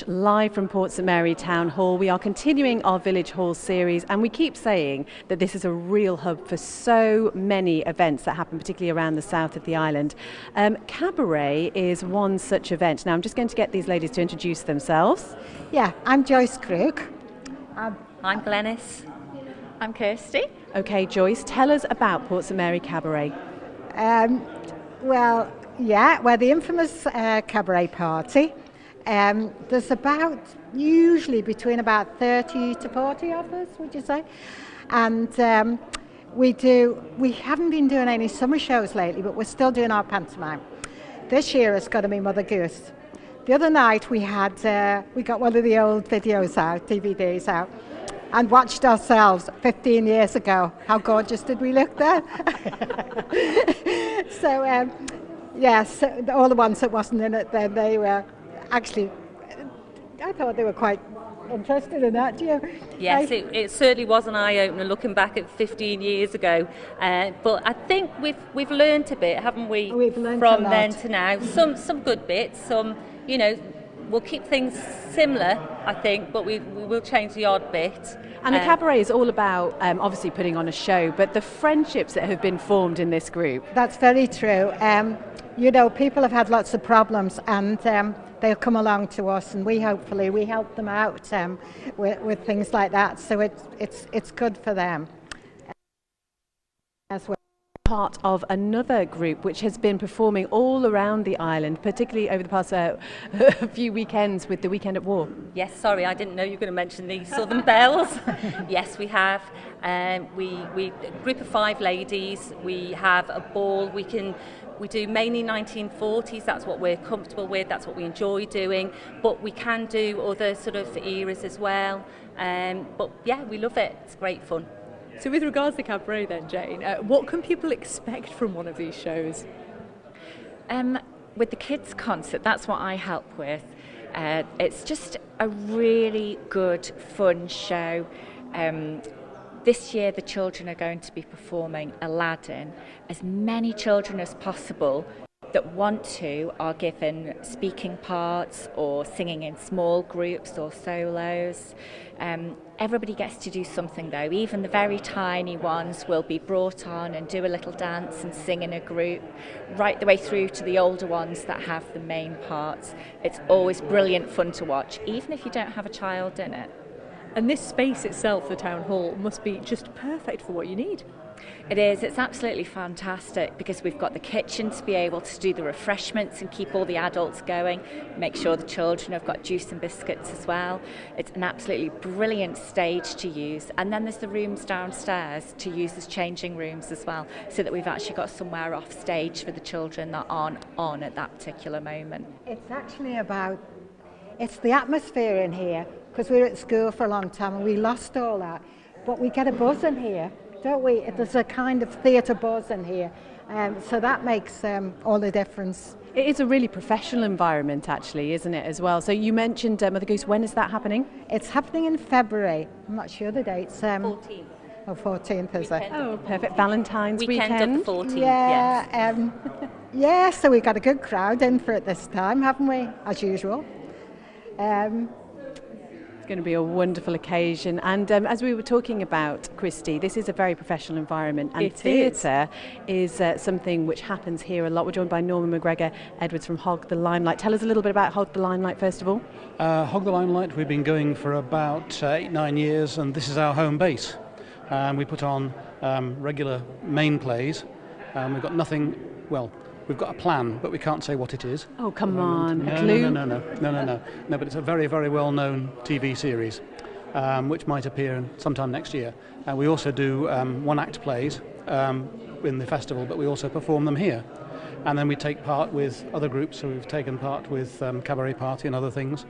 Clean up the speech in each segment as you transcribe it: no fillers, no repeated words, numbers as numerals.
Live from Port St Mary Town Hall. We are continuing our Village Hall series, and we keep saying that this is a real hub for so many events that happen, particularly around the south of the island. Cabaret is one such event. Now I'm just going to get these ladies to introduce themselves. Yeah, I'm Joyce Crook. I'm Glenys. I'm Kirsty. Okay, Joyce, tell us about Port St Mary Cabaret. We're the infamous cabaret party. There's usually between about 30 to 40 of us, would you say? And we haven't been doing any summer shows lately, but we're still doing our pantomime. This year it's got to be Mother Goose. The other night we got one of the old videos out, DVDs out, and watched ourselves 15 years ago. How gorgeous did we look then? So, all the ones that wasn't in it then, they were actually, I thought they were quite interested in that, do you? Yes, it certainly was an eye-opener looking back at 15 years ago. But I think we've learned a bit, haven't we? We've learned from a lot. then to now. Some good bits, some, we'll keep things similar, I think, but we will change the odd bit. And the cabaret is all about obviously putting on a show, but the friendships that have been formed in this group. That's very true. People have had lots of problems, and they'll come along to us, and we help them out with things like that. So it's good for them as well. Part of another group which has been performing all around the island, particularly over the past few weekends with the Weekend at War. Yes, sorry, I didn't know you were going to mention the Southern Bells. Yes, we have. We a group of 5 ladies. We have a ball. We do mainly 1940s. That's what we're comfortable with. That's what we enjoy doing. But we can do other sort of eras as well. But yeah, we love it. It's great fun. So with regards to cabaret then, Jane, what can people expect from one of these shows? With the kids' concert, that's what I help with. It's just a really good, fun show. This year the children are going to be performing Aladdin. As many children as possible that want to are given speaking parts or singing in small groups or solos. Everybody gets to do something though. Even the very tiny ones will be brought on and do a little dance and sing in a group, right the way through to the older ones that have the main parts. It's always brilliant fun to watch, even if you don't have a child in it. And this space itself, the town hall, must be just perfect for what you need. It is. It's absolutely fantastic because we've got the kitchen to be able to do the refreshments and keep all the adults going, make sure the children have got juice and biscuits as well. It's an absolutely brilliant stage to use. And then there's the rooms downstairs to use as changing rooms as well, so that we've actually got somewhere off stage for the children that aren't on at that particular moment. It's actually it's the atmosphere in here, because we were at school for a long time and we lost all that. But we get a buzz in here, don't we? There's a kind of theatre buzz in here, so that makes all the difference. It is a really professional environment actually, isn't it, as well? So you mentioned Mother Goose. When is that happening? It's happening in February. I'm not sure the dates. 14th. Oh, 14th is it? Oh, perfect. Valentine's Weekend of the 14th, yeah, yes. Yeah, so we've got a good crowd in for it this time, haven't we? As usual. It's going to be a wonderful occasion, and as we were talking about, Christy, this is a very professional environment, and theatre is something which happens here a lot. We're joined by Norman McGregor Edwards from Hog the Limelight. Tell us a little bit about Hog the Limelight first of all. Hog the Limelight, we've been going for about 8-9 years, and this is our home base. We put on regular main plays. We've got nothing, we've got a plan, but we can't say what it is. Oh, come on, a clue? clue? No, but it's a very, very well-known TV series, which might appear sometime next year. We also do one-act plays in the festival, but we also perform them here. And then we take part with other groups, so we've taken part with Cabaret Party and other things,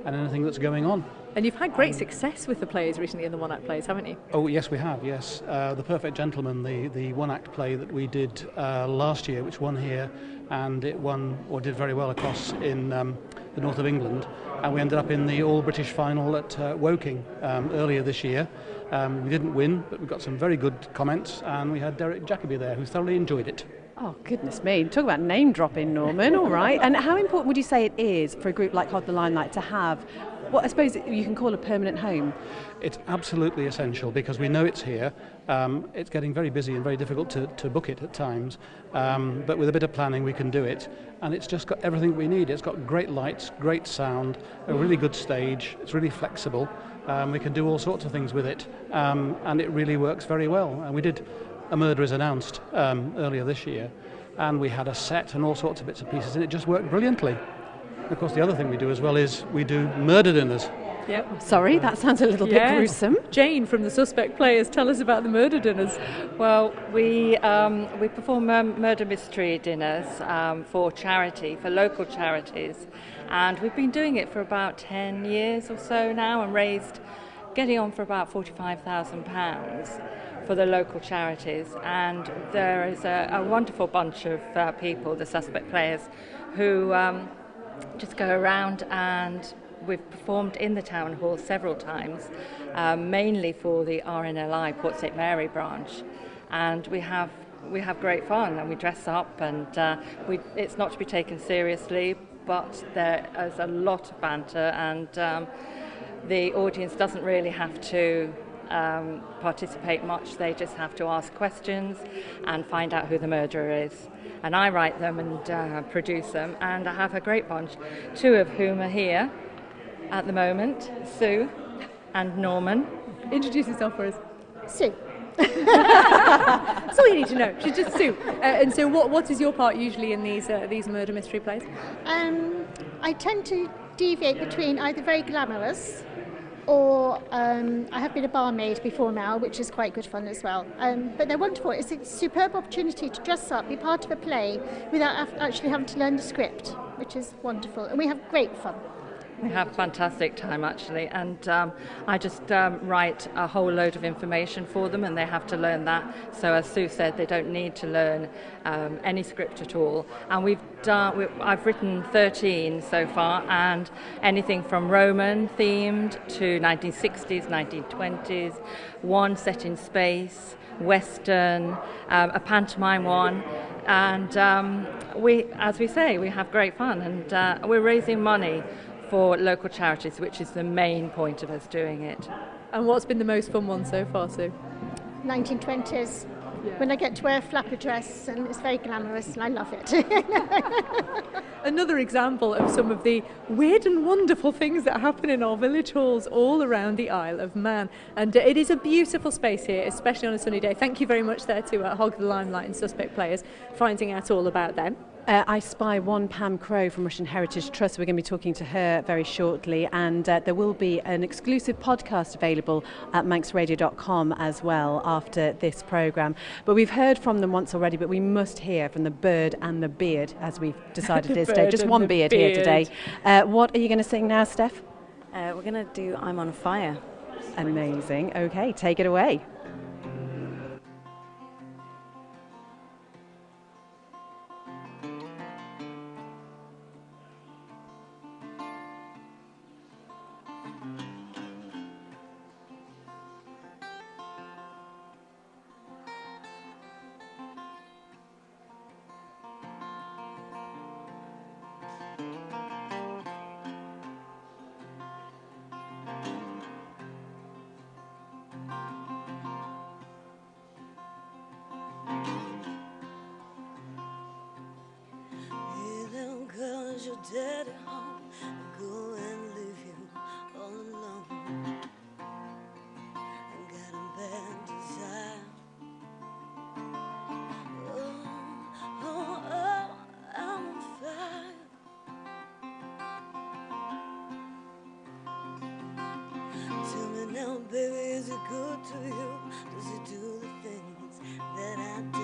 and anything that's going on. And you've had great success with the plays recently, in the one-act plays, haven't you? Oh, yes, we have, yes. The Perfect Gentleman, the one-act play that we did last year, which won here, and it won, or did very well across in the north of England, and we ended up in the all-British final at Woking earlier this year. We didn't win, but we got some very good comments, and we had Derek Jacobi there, who thoroughly enjoyed it. Oh, goodness me. Talk about name dropping, Norman. All right. And how important would you say it is for a group like Hog the Limelight to have what I suppose you can call a permanent home? It's absolutely essential because we know it's here. It's getting very busy and very difficult to book it at times. But with a bit of planning, we can do it. And it's just got everything we need. It's got great lights, great sound, a really good stage. It's really flexible. We can do all sorts of things with it. And it really works very well. And we did A Murder Is Announced earlier this year. And we had a set and all sorts of bits and pieces. And it just worked brilliantly. Of course, the other thing we do as well is we do murder dinners. Yep. Sorry, that sounds a little bit gruesome. Jane from the Suspect Players, tell us about the murder dinners. Well, we perform murder mystery dinners for charity, for local charities, and we've been doing it for about 10 years or so now, and raised, getting on for about £45,000 for the local charities. And there is a wonderful bunch of people, the Suspect Players, who just go around, and we've performed in the Town Hall several times, mainly for the RNLI Port St Mary branch, and we have great fun, and we dress up, and it's not to be taken seriously, but there is a lot of banter, and the audience doesn't really have to participate much. They just have to ask questions and find out who the murderer is. And I write them and produce them, and I have a great bunch, two of whom are here at the moment, Sue and Norman. Introduce yourself for us. Sue. That's all you need to know. She's just Sue. And so what is your part usually in these murder mystery plays? I tend to deviate between either very glamorous or I have been a barmaid before now, which is quite good fun as well. But they're wonderful. It's a superb opportunity to dress up, be part of a play without actually having to learn the script, which is wonderful. And we have great fun. We have a fantastic time, actually, and I just write a whole load of information for them, and they have to learn that. So as Sue said, they don't need to learn any script at all. And I've written 13 so far, and anything from Roman themed to 1960s, 1920s, one set in space, Western, a pantomime one. And as we say, we have great fun, and we're raising money for local charities, which is the main point of us doing it. And what's been the most fun one so far, Sue? 1920s. Yeah. When I get to wear a flapper dress, and it's very glamorous, and I love it. Another example of some of the weird and wonderful things that happen in our village halls all around the Isle of Man. And it is a beautiful space here, especially on a sunny day. Thank you very much there to Hog the Limelight and Suspect Players, finding out all about them. I spy one Pam Crow from Russian Heritage Trust. We're going to be talking to her very shortly, and there will be an exclusive podcast available at manxradio.com as well after this programme. But we've heard from them once already, but we must hear from the bird and the beard, as we've decided it is today. Just one beard here today. What are you going to sing now, Steph? We're going to do I'm on Fire. Amazing. Okay, take it away. Your daddy home and go and leave you all alone. I got a bad desire. Oh, I'm on fire. Tell me now, baby, is it good to you? Does it do the things that I do?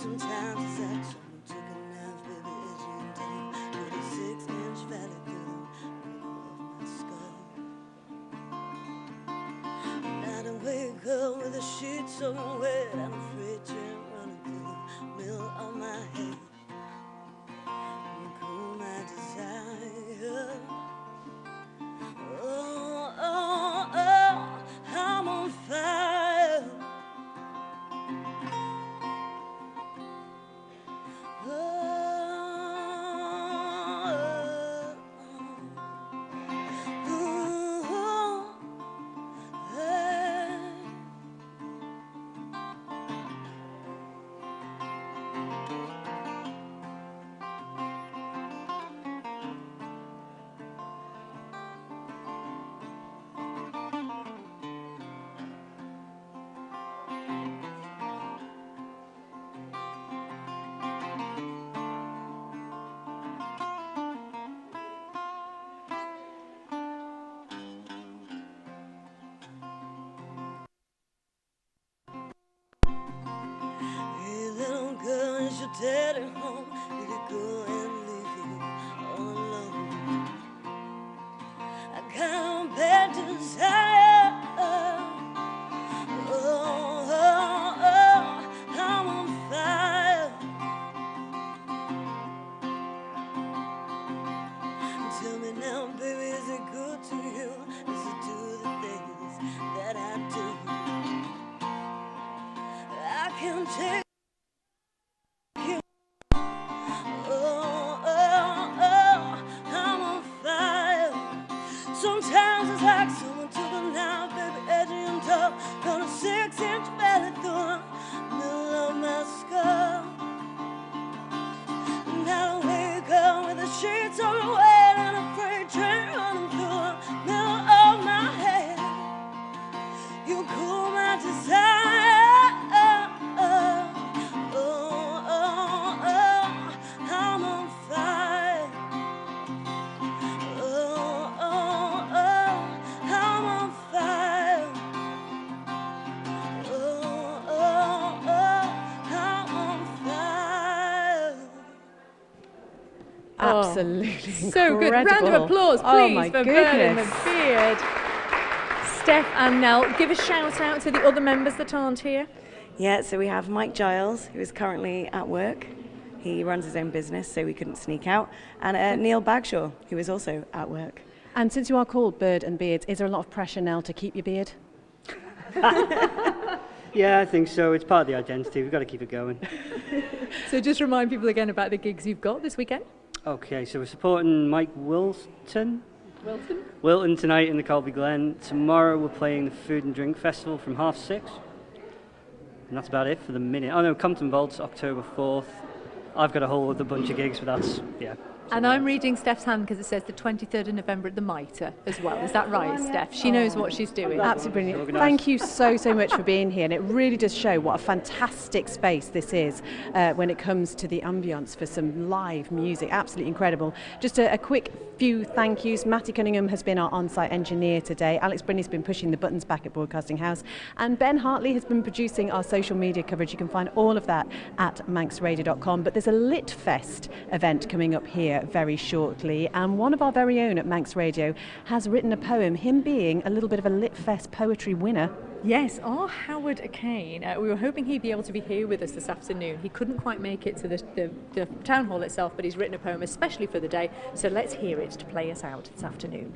Sometimes it's like someone took a knife, baby, edgy and deep. With a 6-inch valley through the middle of my skull. And I don't wake up with the sheets soaking wet. I'm afraid you're running through the middle of my head. You cool my desire. daddy home, did he go and leave you all alone? I got a bad desire. Oh, oh, oh, I'm on fire. Tell me now, baby, is it good to you? Does it do the things that I do? I can't take you. Oh, oh, oh, I'm on fire. Sometimes it's like someone took a knife, baby, edgy and tough, got a 6-inch belly through the middle of my skull. Now I wake up with the sheets on the way and a freight train running through the middle of my head. You cool my desire. Oh, oh, oh, I'm on fire. Oh, oh, oh, I'm on fire. Oh, oh, oh, I'm on fire. Absolutely So good. Round incredible. of applause, Oh please, my for Bird and goodness. the Beard. Steph and Nell, give a shout out to the other members that aren't here. Yeah, so we have Mike Giles, who is currently at work. He runs his own business, so we couldn't sneak out. And Neil Bagshaw, who is also at work. And since you are called Bird and Beards, is there a lot of pressure now to keep your beard? Yeah, I think so. It's part of the identity. We've got to keep it going. So just remind people again about the gigs you've got this weekend. Okay, so we're supporting Mike Wilton tonight in the Colby Glen. Tomorrow we're playing the Food and Drink Festival from 6:30. And that's about it for the minute. Oh no, Compton Vaults, October 4th. I've got a whole other bunch of gigs, but that's, yeah. And I'm reading Steph's hand because it says the 23rd of November at the Mitre as well. Is that right, Steph? She knows what she's doing. Absolutely brilliant. Thank you so much for being here. And it really does show what a fantastic space this is when it comes to the ambience for some live music. Absolutely incredible. Just a quick few thank yous. Matty Cunningham has been our on-site engineer today. Alex Brinney's been pushing the buttons back at Broadcasting House. And Ben Hartley has been producing our social media coverage. You can find all of that at manxradio.com. But there's a Lit Fest event coming up here very shortly, and one of our very own at Manx Radio has written a poem, him being a little bit of a Lit Fest poetry winner. Yes, our Howard Kane. We were hoping he'd be able to be here with us this afternoon. He couldn't quite make it to the town hall itself, but he's written a poem especially for the day, so let's hear it to play us out this afternoon.